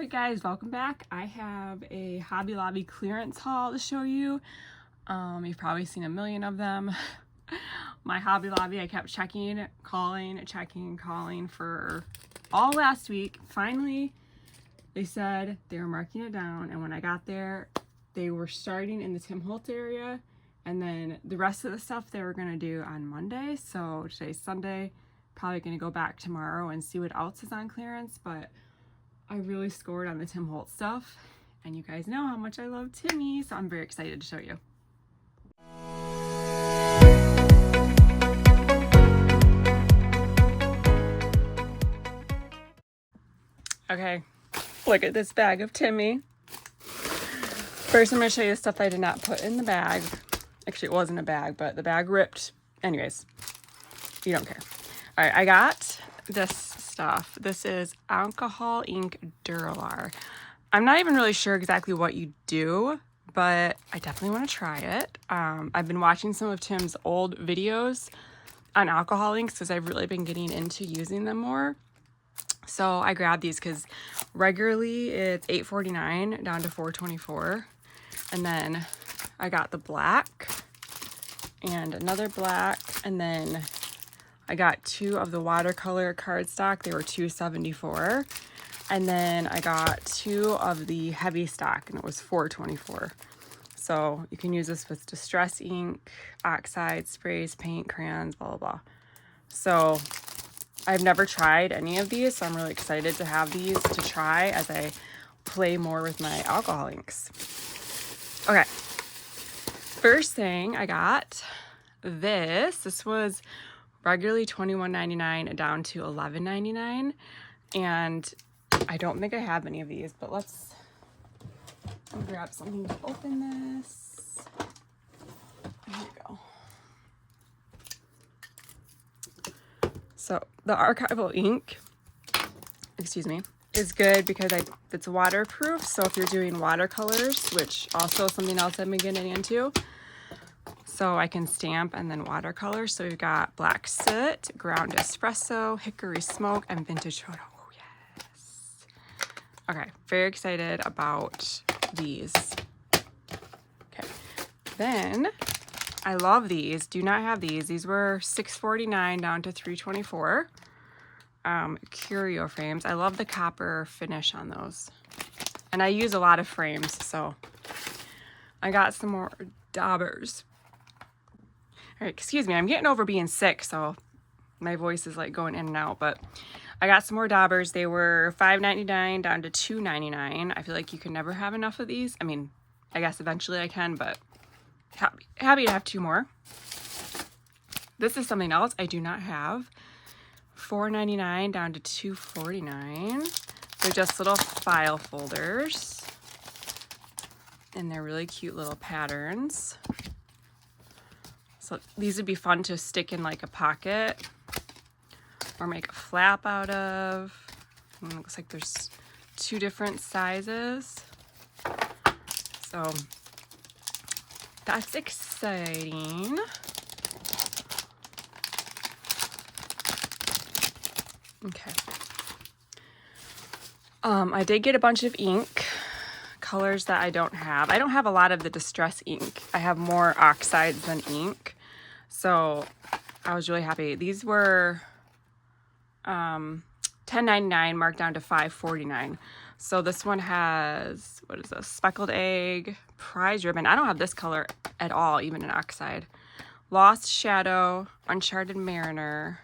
Alright guys, welcome back. I have a Hobby Lobby clearance haul to show you. You've probably seen a million of them. My Hobby Lobby, I kept checking, calling for all last week. Finally, they said they were marking it down, and when I got there, they were starting in the Tim Holtz area, and then the rest of the stuff they were going to do on Monday. So today's Sunday, probably going to go back tomorrow and see what else is on clearance, but I really scored on the Tim Holtz stuff, and you guys know how much I love Timmy, so I'm very excited to show you. Okay, look at this bag of Timmy. First, I'm going to show you the stuff I did not put in the bag. Actually, it wasn't a bag, but the bag ripped. Anyways, you don't care. All right, I got this stuff. This is alcohol ink Duralar. I'm not even really sure exactly what you do, but I definitely want to try it. I've been watching some of Tim's old videos on alcohol inks because I've really been getting into using them more. So I grabbed these because regularly it's $8.49 down to $4.24. And then I got the black and another black, and then I got two of the watercolor cardstock. They were $2.74. And then I got two of the heavy stock, and it was $4.24. So you can use this with distress ink, oxide, sprays, paint, crayons, blah, blah, blah. So I've never tried any of these, so I'm really excited to have these to try as I play more with my alcohol inks. Okay, first thing I got this was regularly $21.99 down to $11.99, and I don't think I have any of these, but let's grab something to open this. Here we go. So the archival ink, excuse me, is good because it's waterproof. So if you're doing watercolors, which also is something else I've been getting into, so I can stamp and then watercolor. So we've got black soot, ground espresso, hickory smoke, and vintage photo. Oh yes. Okay, very excited about these. Okay, then I love these. Do not have these. These were $6.49 down to $3.24. Curio frames. I love the copper finish on those. And I use a lot of frames, so I got some more daubers. All right, excuse me, I'm getting over being sick, so my voice is like going in and out, but I got some more daubers. They were $5.99 down to $2.99. I feel like you can never have enough of these. I mean, I guess eventually I can, but happy to have two more. This is something else I do not have. $4.99 down to $2.49. They're just little file folders, and they're really cute little patterns. So these would be fun to stick in like a pocket or make a flap out of. And it looks like there's two different sizes. So that's exciting. Okay. I did get a bunch of ink, colors that I don't have. I don't have a lot of the distress ink. I have more oxides than ink. So I was really happy. These were $10.99 marked down to $5.49. So this one has, what is this? Speckled egg, prize ribbon. I don't have this color at all, even in oxide. Lost shadow, uncharted mariner,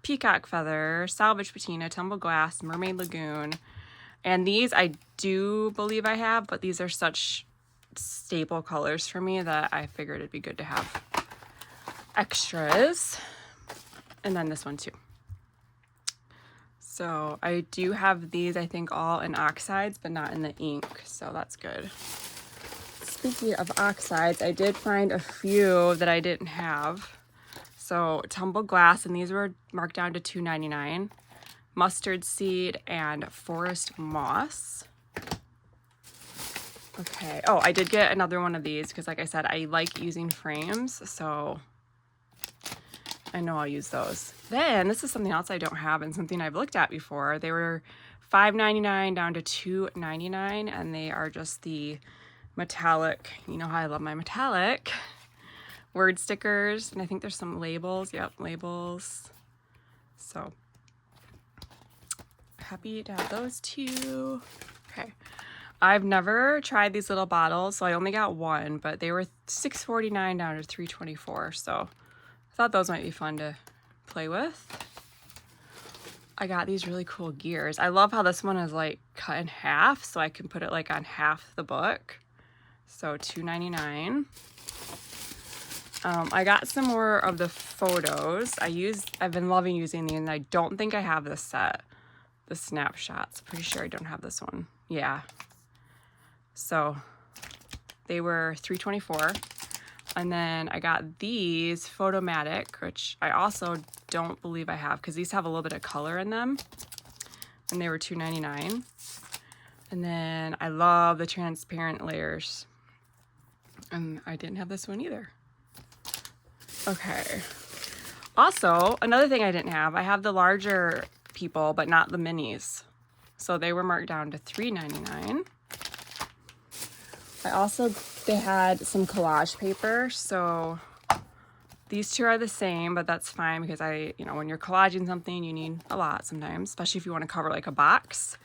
peacock feather, salvage patina, tumbled glass, mermaid lagoon. And these I do believe I have, but these are such staple colors for me that I figured it'd be good to have extras. And then this one too. So I do have these, I think, all in oxides, but not in the ink, so that's good. Speaking of oxides, I did find a few that I didn't have. So tumbled glass, and these were marked down to $2.99. Mustard seed and forest moss. Okay, oh, I did get another one of these because, like I said, I like using frames, so I know I'll use those. Then this is something else I don't have and something I've looked at before. They were $5.99 down to $2.99, and they are just the metallic, you know how I love my metallic word stickers, and I think there's some labels. Yep, labels. So happy to have those too. Okay, I've never tried these little bottles, so I only got one, but they were $6.49 down to $3.24, so I thought those might be fun to play with. I got these really cool gears. I love how this one is like cut in half, so I can put it like on half the book. So $2.99. I got some more of the photos. I've been loving using these, and I don't think I have this set, the snapshots. Pretty sure I don't have this one. Yeah. So they were $3.24. And then I got these Photomatic, which I also don't believe I have, because these have a little bit of color in them, and they were $2.99. And then I love the transparent layers, and I didn't have this one either. Okay. Also, another thing I didn't have, I have the larger people, but not the minis. So they were marked down to $3.99. They had some collage paper, so these two are the same, but that's fine because when you're collaging something, you need a lot sometimes, especially if you want to cover like a box.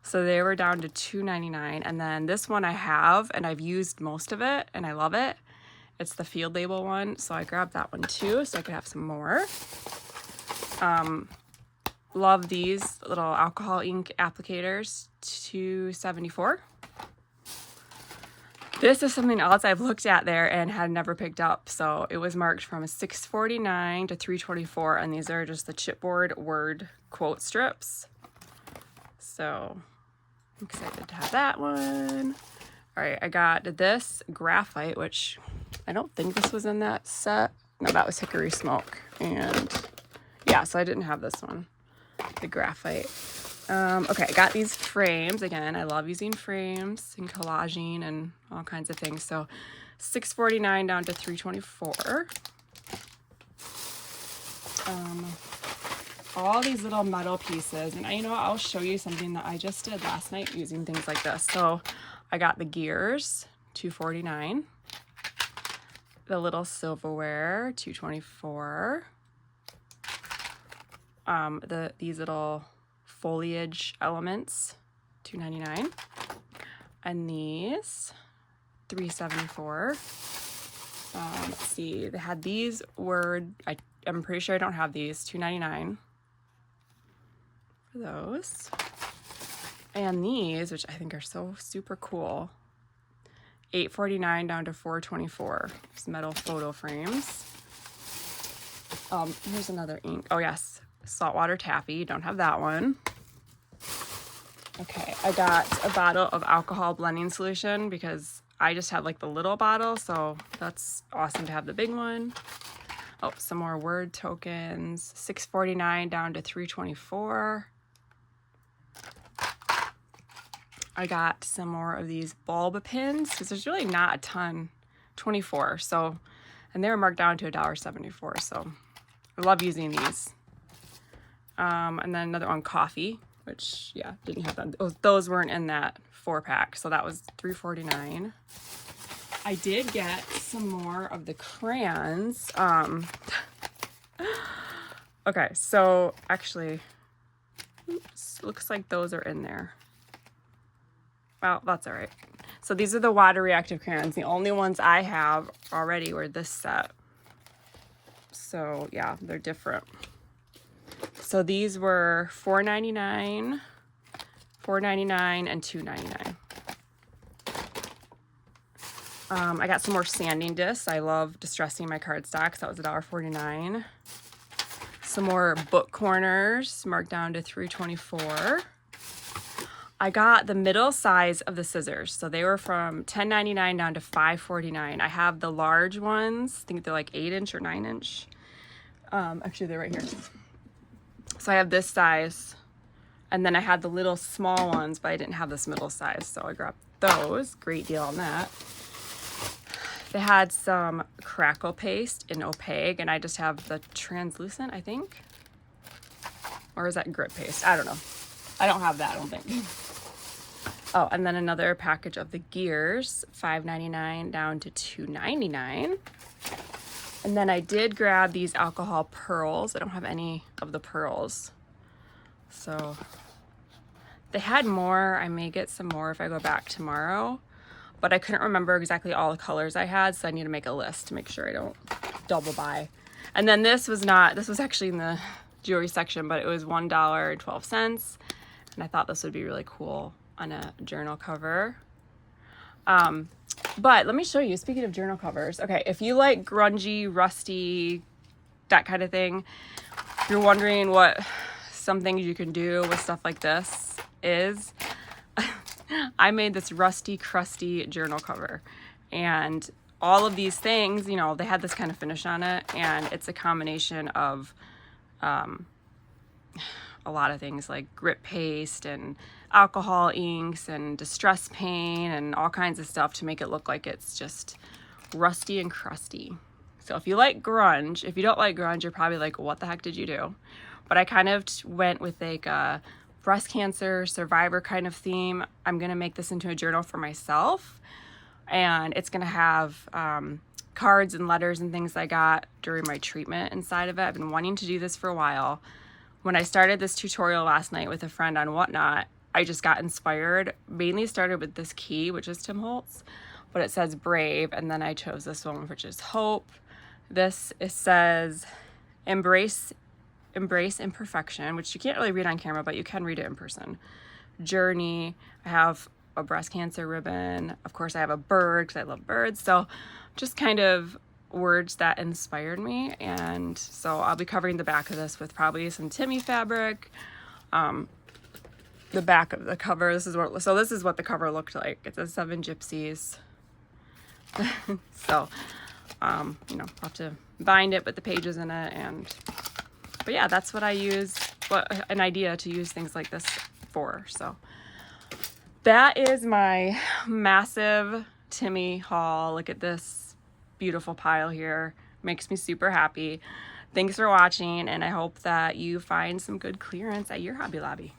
So they were down to $2.99. And then this one I have, and I've used most of it, and I love it. It's the field label one, so I grabbed that one too, so I could have some more. Love these little alcohol ink applicators, $2.74. This is something else I've looked at there and had never picked up. So it was marked from $6.49 to $3.24, and these are just the chipboard word quote strips. So I'm excited to have that one. All right, I got this graphite, which I don't think this was in that set. No, that was hickory smoke. And yeah, so I didn't have this one, the graphite. Okay, I got these frames. Again, I love using frames and collaging and all kinds of things. So $6.49 down to $3.24. All these little metal pieces. And I'll show you something that I just did last night using things like this. So I got the gears, $2.49. The little silverware, $2.24. These little foliage elements, $2.99. And these, $3.74. Let's see, they had these I'm pretty sure I don't have these, $2.99 for those. And these, which I think are so super cool, $8.49 down to $4.24. These metal photo frames. Here's another ink. Oh yes, saltwater taffy. Don't have that one. Okay, I got a bottle of alcohol blending solution because I just have like the little bottle, so that's awesome to have the big one. Oh, some more word tokens. $6.49 down to $3.24. I got some more of these bulb pins because there's really not a ton. 24. So, and they were marked down to $1.74. So I love using these. And then another one, coffee, which didn't have that. Those weren't in that 4-pack. So that was $3.49. I did get some more of the crayons. Okay, so actually, oops, looks like those are in there. Well, that's all right. So these are the water reactive crayons. The only ones I have already were this set. So yeah, they're different. So these were $4.99, $4.99, and $2.99. I got some more sanding discs. I love distressing my cardstock, so that was $1.49. Some more book corners, marked down to $3.24. I got the middle size of the scissors. So they were from $10.99 down to $5.49. I have the large ones. I think they're like 8-inch or 9-inch. Actually, they're right here. So I have this size. And then I had the little small ones, but I didn't have this middle size. So I grabbed those. Great deal on that. They had some crackle paste in opaque, and I just have the translucent, I think. Or is that grit paste? I don't know. I don't have that, I don't think. Oh, and then another package of the gears, $5.99 down to $2.99. And then I did grab these alcohol pearls. I don't have any of the pearls. So they had more. I may get some more if I go back tomorrow, but I couldn't remember exactly all the colors I had, so I need to make a list to make sure I don't double buy. And then this was actually in the jewelry section, but it was $1.12. And I thought this would be really cool on a journal cover. But let me show you, speaking of journal covers. Okay, if you like grungy, rusty, that kind of thing, if you're wondering what some things you can do with stuff like this is, I made this rusty, crusty journal cover. And all of these things, you know, they had this kind of finish on it, and it's a combination of a lot of things like grit paste and alcohol inks and distress paint and all kinds of stuff to make it look like it's just rusty and crusty. So if you like grunge, if you don't like grunge, you're probably like, what the heck did you do? But I kind of went with like a breast cancer survivor kind of theme. I'm gonna make this into a journal for myself, and it's gonna have cards and letters and things I got during my treatment inside of it. I've been wanting to do this for a while. When I started this tutorial last night with a friend on Whatnot, I just got inspired. Mainly started with this key, which is Tim Holtz, but it says brave, and then I chose this one, which is hope. This, it says embrace imperfection, which you can't really read on camera, but you can read it in person. Journey. I have a breast cancer ribbon. Of course, I have a bird because I love birds. So just kind of words that inspired me. And so I'll be covering the back of this with probably some Timmy fabric. The back of the cover, this is what the cover looked like. It says 7 Gypsies. So, you know, I'll have to bind it with the pages in it. But yeah, that's what I use, an idea to use things like this for. So that is my massive Timmy haul. Look at this beautiful pile here. Makes me super happy. Thanks for watching, and I hope that you find some good clearance at your Hobby Lobby.